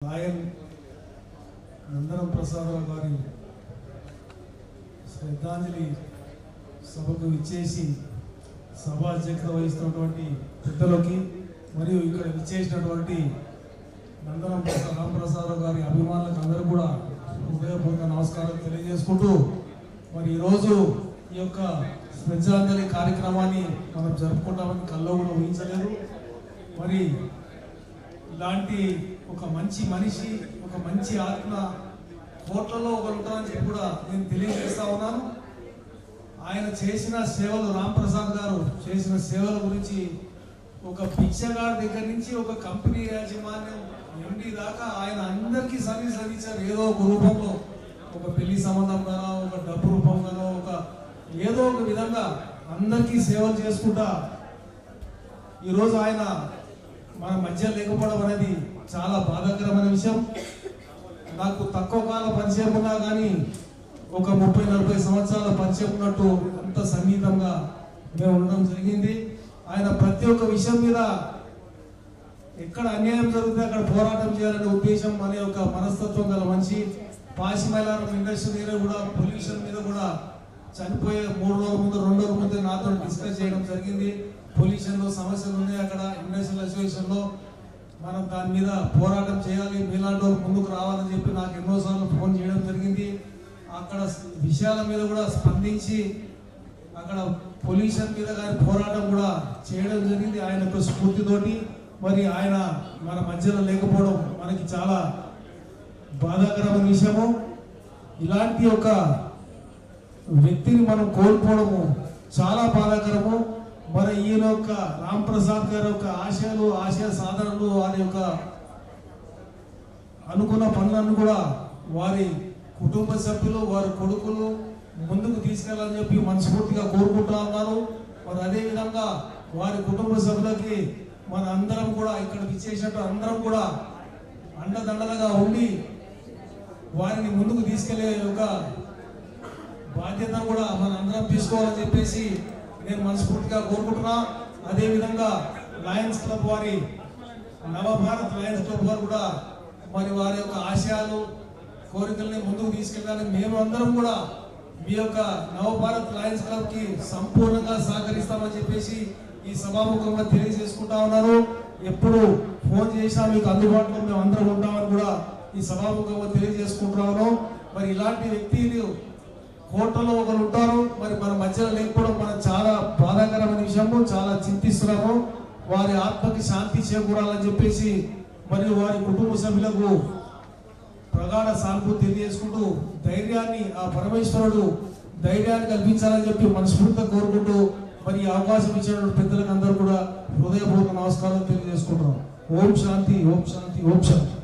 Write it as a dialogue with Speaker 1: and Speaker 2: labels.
Speaker 1: Lion నందనం ప్రసాదరావు గారి శ్రద్ధాంజలి సభకు విచ్చేసి సభా అధ్యక్షత వహిస్తున్నటువంటి పెద్దలకి మరియు ఇక్కడ విచ్చేసినటువంటి నందనం రామప్రసాదరావు గారి అభిమానులకు అందరూ కూడా హృదయపూర్వక నమస్కారాలు తెలియజేసుకుంటూ మరి ఈరోజు ఈ యొక్క శ్రద్ధాంజలి కార్యక్రమాన్ని మనం జరుపుకుంటామని కల్లో కూడా ఊహించలేదు. మరి ఇలాంటి ఒక మంచి మనిషి, ఒక మంచి ఆత్మ కోట్లలో ఒకరు ఉంటారని చెప్పి కూడా నేను తెలియజేస్తా ఉన్నాను. ఆయన చేసిన సేవలు, రాంప్రసాద్ గారు చేసిన సేవల గురించి ఒక పిచ్చగాడి దగ్గర నుంచి ఒక కంపెనీ యాజమాన్యం ఎండి దాకా ఆయన అందరికీ సర్వీస్ అందించారు. ఏదో ఒక రూపంలో, ఒక పెళ్లి సంబంధంగానో, ఒక డబ్బు రూపంగానో, ఒక ఏదో ఒక విధంగా అందరికీ సేవలు చేసుకుంటా ఈరోజు ఆయన మన మధ్య లేకపోవడం అనేది చాలా బాధాకరమైన విషయం. నాకు తక్కువ కాల పరిచయం ఉన్నా కానీ ఒక 30-40 సంవత్సరాల పరిచయం ఉన్నట్టు అంత సన్నిహితంగా మేము ఉండడం జరిగింది. ఆయన ప్రతి ఒక్క విషయం మీద ఎక్కడ అన్యాయం జరిగితే అక్కడ పోరాటం చేయాలనే ఉద్దేశం అనే ఒక మనస్తత్వం గల మనిషి. పాసిమైలారం ఇండస్ట్రీ మీద కూడా పొల్యూషన్ మీద కూడా చనిపోయే 3 రోజుల ముందు 2 రోజుల ముందు నాతో డిస్కస్ చేయడం జరిగింది. పొల్యూషన్లో సమస్యలు ఉన్నాయి, అక్కడ ఇండస్ట్రియల్ అసోసియేషన్లో మనం దాని మీద పోరాటం చేయాలి, మీలాంటి వాళ్ళు ముందుకు రావాలని చెప్పి నాకు ఎన్నోసార్లు ఫోన్ చేయడం జరిగింది. అక్కడ విషయాల మీద కూడా స్పందించి అక్కడ పొల్యూషన్ మీద కానీ పోరాటం కూడా చేయడం జరిగింది ఆయన యొక్క స్ఫూర్తితోటి. మరి ఆయన మన మధ్యలో లేకపోవడం మనకి చాలా బాధాకరమైన విషయము. ఇలాంటి ఒక వ్యక్తిని మనం కోల్పోవడము చాలా బాధాకరము. మరి ఈయన యొక్క రాంప్రసాద్ గారి యొక్క ఆశయాలు, ఆశయ సాధనలు, వారి యొక్క అనుకున్న పనులను కూడా వారి కుటుంబ సభ్యులు, వారి కొడుకులు ముందుకు తీసుకెళ్లాలని చెప్పి మనస్ఫూర్తిగా కోరుకుంటా ఉన్నారు. మరి అదేవిధంగా వారి కుటుంబ సభ్యులకి మన అందరం కూడా ఇక్కడ విచ్చేసినట్టు అందరం కూడా అండదండలుగా ఉండి వారిని ముందుకు తీసుకెళ్లే ఒక బాధ్యత కూడా మన అందరం తీసుకోవాలని చెప్పేసి నేను మనస్ఫూర్తిగా కోరుకుంటున్నా. అదేవిధంగా లయన్స్ క్లబ్ వారి, నవభారత్ లయన్స్ క్లబ్ వారు కూడా మరి వారి యొక్క ఆశయాలు, కోరికల్ని ముందుకు తీసుకెళ్ళాలని మేము అందరం కూడా మీ యొక్క నవభారత్ లయన్స్ క్లబ్ కి సంపూర్ణంగా సహకరిస్తామని చెప్పేసి ఈ సభాముఖంగా తెలియజేసుకుంటా ఉన్నాను. ఎప్పుడు ఫోన్ చేసినా మీకు అందుబాటులో మేము అందరం ఉంటామని కూడా ఈ సభాముఖంగా తెలియజేసుకుంటున్నాను. మరి ఇలాంటి వ్యక్తిని కోటలో ఒకరు ఉంటారు, మరి మన మధ్యలో లేకపోవడం మనకు చాలా బాధాకరమైన విషయము. చాలా చింతిస్తున్నాము. వారి ఆత్మకి శాంతి చేకూరాలని చెప్పేసి మరియు వారి కుటుంబ సభ్యులకు ప్రగాఢ సానుభూతి తెలియజేసుకుంటూ ధైర్యాన్ని, ఆ పరమేశ్వరుడు ధైర్యాన్ని కల్పించాలని చెప్పి మనస్ఫూర్తిగా కోరుకుంటూ మరి ఈ అవకాశం ఇచ్చినటువంటి పెద్దలకు అందరూ కూడా హృదయపూర్వక నమస్కారాలు తెలియజేసుకుంటున్నాం. ఓం శాంతి, ఓం శాంతి, ఓం శాంతి.